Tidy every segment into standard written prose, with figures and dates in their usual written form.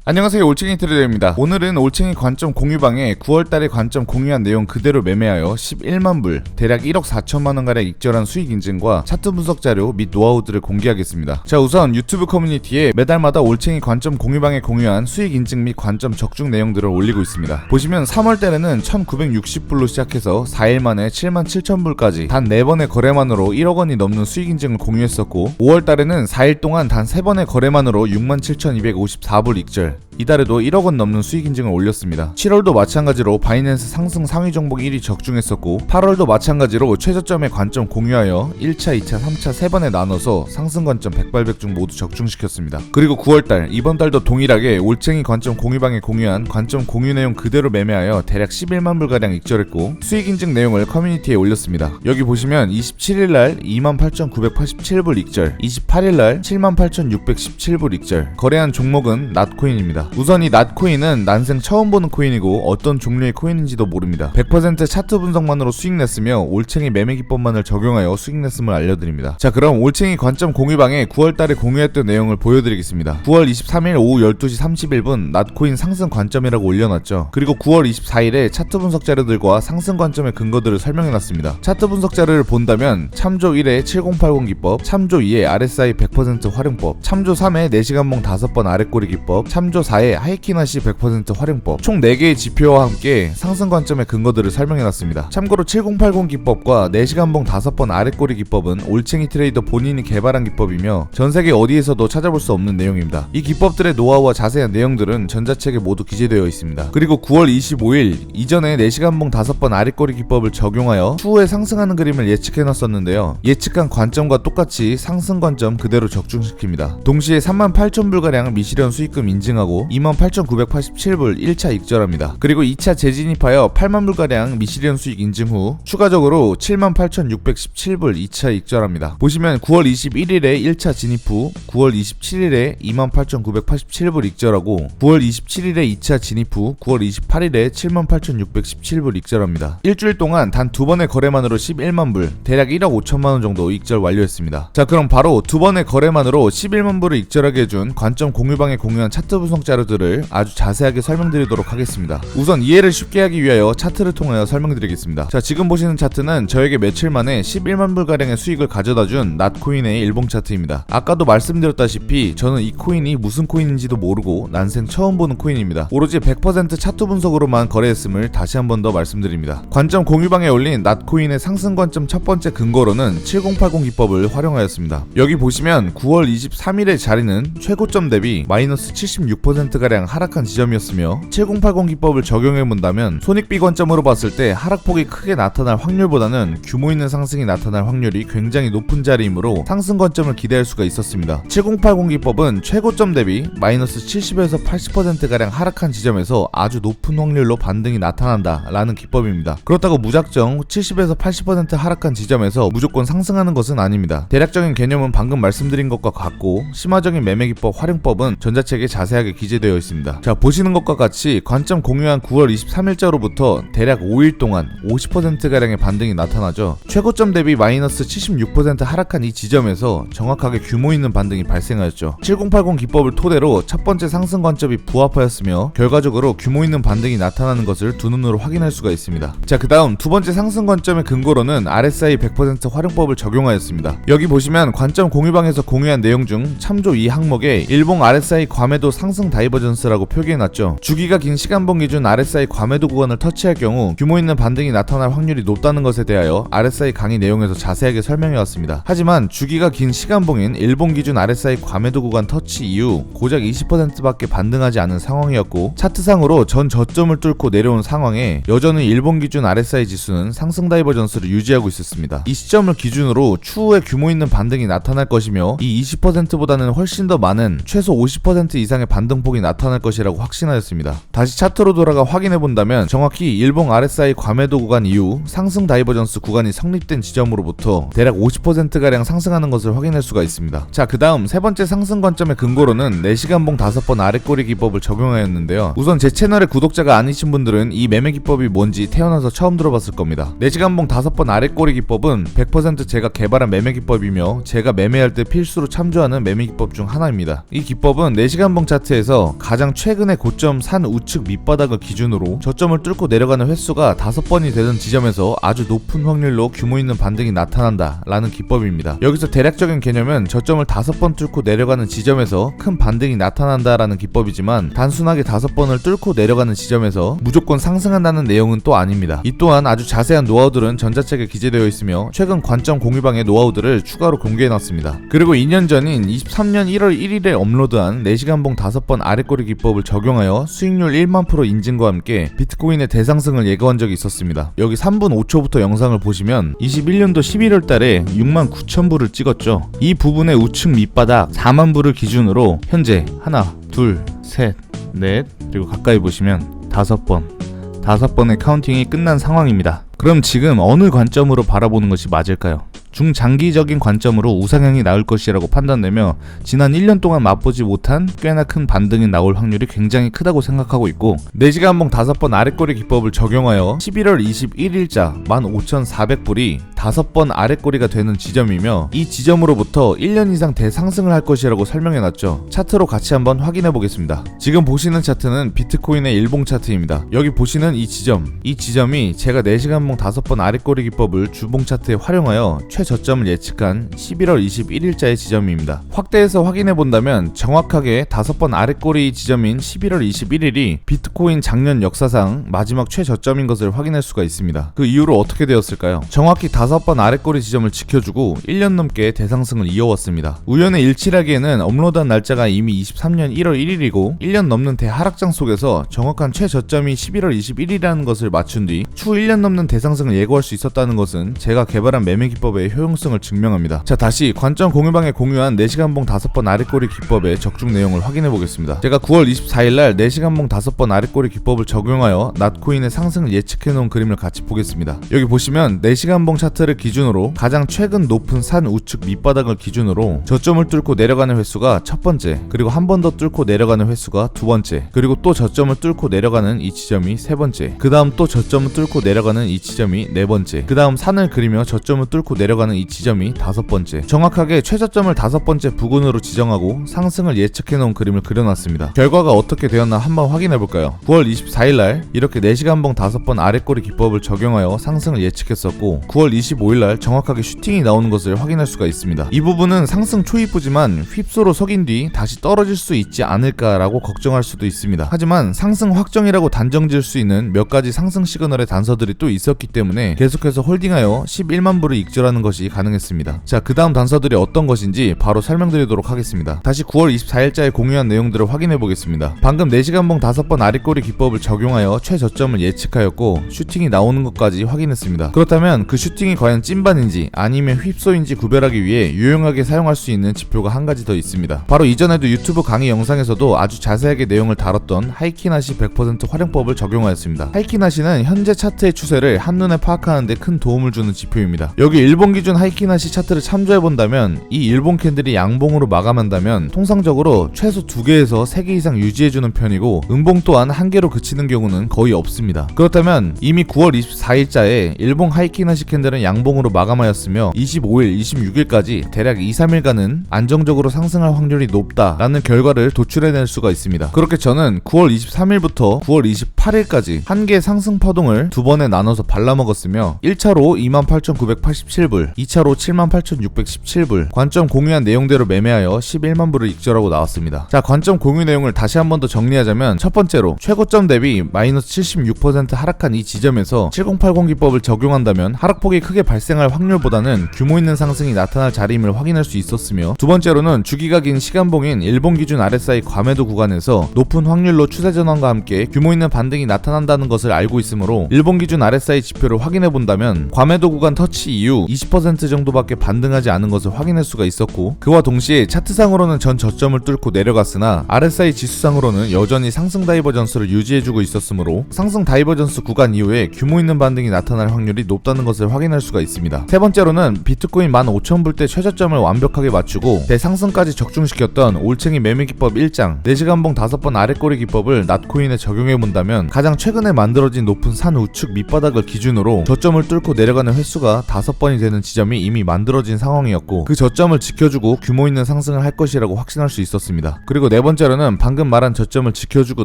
안녕하세요, 올챙이 트레이더입니다. 오늘은 올챙이 관점 공유방에 9월달에 관점 공유한 내용 그대로 매매하여 11만 불, 대략 1억 4천만원가량 익절한 수익 인증과 차트 분석 자료 및 노하우들을 공개하겠습니다. 자, 우선 유튜브 커뮤니티에 매달마다 올챙이 관점 공유방에 공유한 수익 인증 및 관점 적중 내용들을 올리고 있습니다. 보시면 3월달에는 1960불로 시작해서 4일 만에 7만 7천불까지 단 4번의 거래만으로 1억 원이 넘는 수익 인증을 공유했었고, 5월달에는 4일 동안 단 3번의 거래만으로 6만 7,254불 익절, 이달에도 1억 원 넘는 수익 인증을 올렸습니다. 7월도 마찬가지로 바이낸스 상승 상위 종목 1위 적중했었고, 8월도 마찬가지로 최저점의 관점 공유하여 1차, 2차, 3차 3번에 나눠서 상승 관점 100발백중 모두 적중시켰습니다. 그리고 9월달, 이번 달도 동일하게 올챙이 관점 공유방에 공유한 관점 공유 내용 그대로 매매하여 대략 11만 불가량 익절했고, 수익 인증 내용을 커뮤니티에 올렸습니다. 여기 보시면 27일날 28,987불 익절, 28일날 78,617불 익절, 거래한 종목은 낫코인입니다. 우선 이 낫코인은 난생 처음 보는 코인이고 어떤 종류의 코인인지도 모릅니다. 100% 차트 분석만으로 수익 냈으며 올챙이 매매 기법만을 적용하여 수익 냈음을 알려드립니다. 자, 그럼 올챙이 관점 공유방에 9월달에 공유했던 내용을 보여드리겠습니다. 9월 23일 오후 12시 31분 낫코인 상승 관점이라고 올려놨죠. 그리고 9월 24일에 차트 분석 자료들과 상승 관점의 근거들을 설명해놨습니다. 차트 분석 자료를 본다면 참조 1의 7080 기법, 참조 2의 RSI 100% 활용법, 참조 3의 4시간봉 5번 아랫꼬리 기법, 참조 4의 하이키나시 100% 활용법, 총 4개의 지표와 함께 상승 관점의 근거들을 설명해놨습니다. 참고로 7080 기법과 4시간봉 5번 아랫꼬리 기법은 올챙이 트레이더 본인이 개발한 기법이며 전세계 어디에서도 찾아볼 수 없는 내용입니다. 이 기법들의 노하우와 자세한 내용들은 전자책에 모두 기재되어 있습니다. 그리고 9월 25일 이전에 4시간봉 5번 아랫꼬리 기법을 적용하여 추후에 상승하는 그림을 예측해놨었는데요. 예측한 관점과 똑같이 상승 관점 그대로 적중시킵니다. 동시에 38,000불가량 미실현 수익금 인증하고 28,987불 1차 익절합니다. 그리고 2차 재진입하여 8만불가량 미실현 수익 인증 후 추가적으로 78,617불 2차 익절합니다. 보시면 9월 21일에 1차 진입 후 9월 27일에 28,987불 익절하고 9월 27일에 2차 진입 후 9월 28일에 78,617불 익절합니다. 일주일 동안 단 2번의 거래만으로 11만불, 대략 1억 5천만원 정도 익절 완료했습니다. 자, 그럼 바로 2번의 거래만으로 11만불을 익절하게 해준 관점 공유방에 공유한 차트 분석 자료들을 아주 자세하게 설명드리도록 하겠습니다. 우선 이해를 쉽게 하기 위하여 차트를 통하여 설명드리겠습니다. 자, 지금 보시는 차트는 저에게 며칠 만에 11만불가량의 수익을 가져다준 낫코인의 일봉 차트입니다. 아까도 말씀드렸다시피 저는 이 코인이 무슨 코인인지도 모르고 난생 처음 보는 코인입니다. 오로지 100% 차트 분석으로만 거래했음을 다시 한 번 더 말씀드립니다. 관점 공유방에 올린 낫코인의 상승 관점 첫 번째 근거로는 7080 기법을 활용하였습니다. 여기 보시면 9월 23일의 자리는 최고점 대비 마이너스 76%가량 하락한 지점이었으며 7080 기법을 적용해본다면 손익비 관점으로 봤을 때 하락폭이 크게 나타날 확률보다는 규모 있는 상승이 나타날 확률이 굉장히 높은 자리이므로 상승 관점을 기대할 수가 있었습니다. 7080 기법은 최고점 대비 마이너스 70에서 80%가량 하락한 지점에서 아주 높은 확률로 반등이 나타난다 라는 기법입니다. 그렇다고 무작정 70에서 80% 하락한 지점에서 무조건 상승하는 것은 아닙니다. 대략적인 개념은 방금 말씀드린 것과 같고 심화적인 매매 기법 활용법은 전자책에 자세하게 기재되어 있습니다. 자, 보시는 것과 같이 관점 공유한 9월 23일자로부터 대략 5일 동안 50%가량의 반등이 나타나죠. 최고점 대비 마이너스 76% 하락한 이 지점에서 정확하게 규모 있는 반등이 발생하였죠. 7080 기법을 토대로 첫 번째 상승 관점이 부합하였으며 결과적으로 규모 있는 반등이 나타나는 것을 두 눈으로 확인할 수가 있습니다. 자, 그 다음 두 번째 상승 관점의 근거로는 RSI 100% 활용법을 적용하였습니다. 여기 보시면 관점 공유방에서 공유한 내용 중 참조 2 항목에 일봉 RSI 과매도 상승 다이버전스라고 표기해놨죠. 주기가 긴 시간봉 기준 RSI 과매도 구간을 터치할 경우 규모 있는 반등이 나타날 확률이 높다는 것에 대하여 RSI 강의 내용에서 자세하게 설명해왔습니다. 하지만 주기가 긴 시간봉인 일봉 기준 RSI 과매도 구간 터치 이후 고작 20%밖에 반등하지 않은 상황이었고, 차트상으로 전 저점을 뚫고 내려온 상황에 여전히 일봉 기준 RSI 지수는 상승 다이버전스를 유지하고 있었습니다. 이 시점을 기준으로 추후에 규모 있는 반등이 나타날 것이며 이 20%보다는 훨씬 더 많은 최소 50% 이상의 반등폭이 나타날 것이라고 확신하였습니다. 다시 차트로 돌아가 확인해본다면 정확히 일봉 RSI 과매도 구간 이후 상승 다이버전스 구간이 성립된 지점으로부터 대략 50%가량 상승하는 것을 확인할 수가 있습니다. 자, 그 다음 세 번째 상승 관점의 근거로는 4시간봉 5번 아랫꼬리 기법을 적용하였는데요. 우선 제 채널의 구독자가 아니신 분들은 이 매매 기법이 뭔지 태어나서 처음 들어봤을 겁니다. 4시간봉 5번 아랫꼬리 기법은 100% 제가 개발한 매매 기법이며 제가 매매할 때 필수로 참조하는 매매 기법 중 하나입니다. 이 기법은 4시간봉 차트에서 시장에서 가장 최근에 고점 산 우측 밑바닥을 기준으로 저점을 뚫고 내려가는 횟수가 5번이 되던 지점에서 아주 높은 확률로 규모 있는 반등이 나타난다 라는 기법입니다. 여기서 대략적인 개념은 저점을 5번 뚫고 내려가는 지점에서 큰 반등이 나타난다 라는 기법이지만, 단순하게 5번을 뚫고 내려가는 지점에서 무조건 상승한다는 내용은 또 아닙니다. 이 또한 아주 자세한 노하우들은 전자책에 기재되어 있으며 최근 관점 공유방의 노하우들을 추가로 공개해놨습니다. 그리고 2년 전인 23년 1월 1일에 업로드한 4시간봉 5번 아래꼬리 기법을 적용하여 수익률 1만 % 인증과 함께 비트코인의 대상승을 예고한 적이 있었습니다. 여기 3분 5초부터 영상을 보시면 21년도 11월 달에 6만 9천 불을 찍었죠. 이 부분의 우측 밑바닥 4만 불을 기준으로 현재 하나, 둘, 셋, 넷, 그리고 가까이 보시면 5번의 카운팅이 끝난 상황입니다. 그럼 지금 어느 관점으로 바라보는 것이 맞을까요? 중장기적인 관점으로 우상향이 나올 것이라고 판단되며 지난 1년 동안 맛보지 못한 꽤나 큰 반등이 나올 확률이 굉장히 크다고 생각하고 있고, 4시간봉 5번 아래꼬리 기법을 적용하여 11월 21일자 15,400불이 5번 아래꼬리가 되는 지점이며, 이 지점으로부터 1년 이상 대상승을 할 것이라고 설명해놨죠. 차트로 같이 한번 확인해 보겠습니다. 지금 보시는 차트는 비트코인의 일봉 차트입니다. 여기 보시는 이 지점이 제가 4시간봉 5번 아래꼬리 기법을 주봉 차트에 활용하여 최저점을 예측한 11월 21일자의 지점입니다. 확대해서 확인해 본다면 정확하게 5번 아래꼬리 지점인 11월 21일이 비트코인 작년 역사상 마지막 최저점인 것을 확인할 수가 있습니다. 그 이후로 어떻게 되었을까요? 정확히 5번 아래꼬리 지점을 지켜주고 1년 넘게 대상승을 이어왔습니다. 우연의 일치라기에는 업로드한 날짜가 이미 23년 1월 1일이고 1년 넘는 대하락장 속에서 정확한 최저점이 11월 21일이라는 것을 맞춘 뒤 추후 1년 넘는 대상승을 예고할 수 있었다는 것은 제가 개발한 매매 기법의 효용성을 증명합니다. 자, 다시 관점 공유방에 공유한 4시간봉 5번 아래꼬리 기법의 적중 내용을 확인해 보겠습니다. 제가 9월 24일날 4시간봉 5번 아래꼬리 기법을 적용하여 낫코인의 상승을 예측해 놓은 그림을 같이 보겠습니다. 여기 보시면 4시간봉 차트를 기준으로 가장 최근 높은 산 우측 밑바닥을 기준으로 저점을 뚫고 내려가는 횟수가 첫 번째, 그리고 한 번 더 뚫고 내려가는 횟수가 두 번째, 그리고 또 저점을 뚫고 내려가는 이 지점이 세 번째, 그 다음 또 저점을 뚫고 내려가는 이 지점이 네 번째, 그 다음 산을 그리며 저점을 뚫고 내려가는 이 지점이 다섯 번째, 정확하게 최저점을 다섯 번째 부근으로 지정하고 상승을 예측해놓은 그림을 그려놨습니다. 결과가 어떻게 되었나 한번 확인해볼까요? 9월 24일날 이렇게 4시간봉 5번 아래꼬리 기법을 적용하여 상승을 예측했었고, 9월 25일날 정확하게 슈팅이 나오는 것을 확인할 수가 있습니다. 이 부분은 상승 초입부지만 휩소로 속인 뒤 다시 떨어질 수 있지 않을까라고 걱정할 수도 있습니다. 하지만 상승 확정이라고 단정 지을 수 있는 몇 가지 상승 시그널의 단서들이 또 있었기 때문에 계속해서 홀딩하여 11만 불을 익절하는 것이 가능했습니다. 자, 그 다음 단서들이 어떤 것인지 바로 설명드리도록 하겠습니다. 다시 9월 24일자에 공유한 내용들을 확인해 보겠습니다. 방금 4시간봉 5번 아래꼬리 기법을 적용하여 최저점을 예측하였고 슈팅이 나오는 것까지 확인했습니다. 그렇다면 그 슈팅이 과연 찐반인지 아니면 휩소인지 구별하기 위해 유용하게 사용할 수 있는 지표가 한 가지 더 있습니다. 바로 이전에도 유튜브 강의 영상에서도 아주 자세하게 내용을 다뤘던 하이키나시 100% 활용법을 적용하였습니다. 하이키나시는 현재 차트의 추세를 한눈에 파악하는 데 큰 도움을 주는 지표입니다. 여기 일본 기준 하이키나시 차트를 참조해본다면 이 일본 캔들이 양봉으로 마감한다면 통상적으로 최소 2개에서 3개 이상 유지해주는 편이고 음봉 또한 1개로 그치는 경우는 거의 없습니다. 그렇다면 이미 9월 24일자에 일본 하이키나시 캔들은 양봉으로 마감하였으며 25일, 26일까지 대략 2-3일간은 안정적으로 상승할 확률이 높다라는 결과를 도출해낼 수가 있습니다. 그렇게 저는 9월 23일부터 9월 28일까지 한 개의 상승 파동을 두 번에 나눠서 발라먹었으며 1차로 28,987불, 2차로 78,617불, 관점 공유한 내용대로 매매하여 11만 불을 익절하고 나왔습니다. 자, 관점 공유 내용을 다시 한 번 더 정리하자면, 첫 번째로 최고점 대비 마이너스 76% 하락한 이 지점에서 7080 기법을 적용한다면 하락폭이 크게 발생할 확률보다는 규모 있는 상승이 나타날 자리임을 확인할 수 있었으며, 두 번째로는 주기가 긴 시간봉인 일본 기준 RSI 과매도 구간에서 높은 확률로 추세 전환과 함께 규모 있는 반등이 나타난다는 것을 알고 있으므로 일본 기준 RSI 지표를 확인해 본다면 과매도 구간 터치 이후 20% 정도밖에 반등하지 않은 것을 확인할 수가 있었고, 그와 동시에 차트상으로는 전 저점을 뚫고 내려갔으나 RSI 지수상으로는 여전히 상승 다이버전스를 유지해주고 있었으므로 상승 다이버전스 구간 이후에 규모 있는 반등이 나타날 확률이 높다는 것을 확인할 수가 있습니다. 세 번째로는 비트코인 15,000불대 최저점을 완벽하게 맞추고 대상승까지 적중시켰던 올챙이 매매기법 1장 4시간봉 5번 아래꼬리 기법을 낫코인에 적용해본다면 가장 최근에 만들어진 높은 산 우측 밑바닥을 기준으로 저점을 뚫고 내려가는 횟수가 5번이 되는 지점이 이미 만들어진 상황이었고, 그 저점을 지켜주고 규모 있는 상승을 할 것이라고 확신할 수 있었습니다. 그리고 네 번째로는 방금 말한 저점을 지켜주고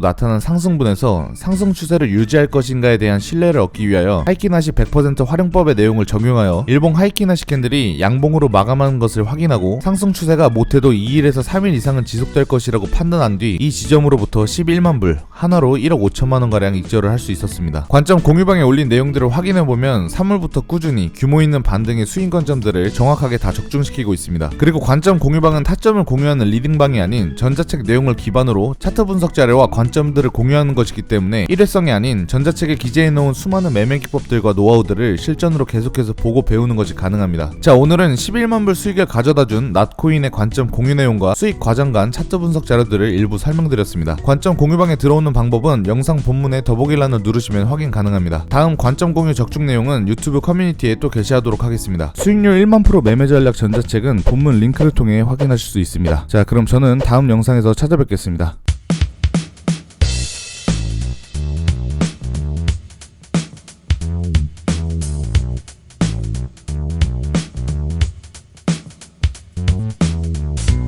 나타난 상승분에서 상승 추세를 유지할 것인가에 대한 신뢰를 얻기 위하여 하이키나시 100% 활용법의 내용을 적용하여 일봉 하이키나시 캔들이 양봉으로 마감하는 것을 확인하고 상승 추세가 못해도 2일에서 3일 이상은 지속될 것이라고 판단한 뒤 이 지점으로부터 11만 불, 하나로 1억 5천만 원가량 익절을 할 수 있었습니다. 관점 공유방에 올린 내용들을 확인해보면 3월부터 꾸준히 규모 있는 반등의 수익 관점들을 정확하게 다 적중시키고 있습니다. 그리고 관점 공유방은 타점을 공유하는 리딩방이 아닌 전자책 내용을 기반으로 차트 분석 자료와 관점들을 공유하는 것이기 때문에 일회성이 아닌 전자책에 기재해놓은 수많은 매매 기법들과 노하우들을 실전으로 계속해서 보고 배우는 것이 가능합니다. 자, 오늘은 11만 불 수익을 가져다준 낫코인의 관점 공유 내용과 수익 과정 간 차트 분석 자료들을 일부 설명드렸습니다. 관점 공유방에 들어오는 방법은 영상 본문에 더보기란을 누르시면 확인 가능합니다. 다음 관점 공유 적중 내용은 유튜브 커뮤니티에 또 게시하도록 하겠습니다. 수익률 1만 프로 매매 전략 전자책은 본문 링크를 통해 확인하실 수 있습니다. 자, 그럼 저는 다음 영상에서 찾아뵙겠습니다.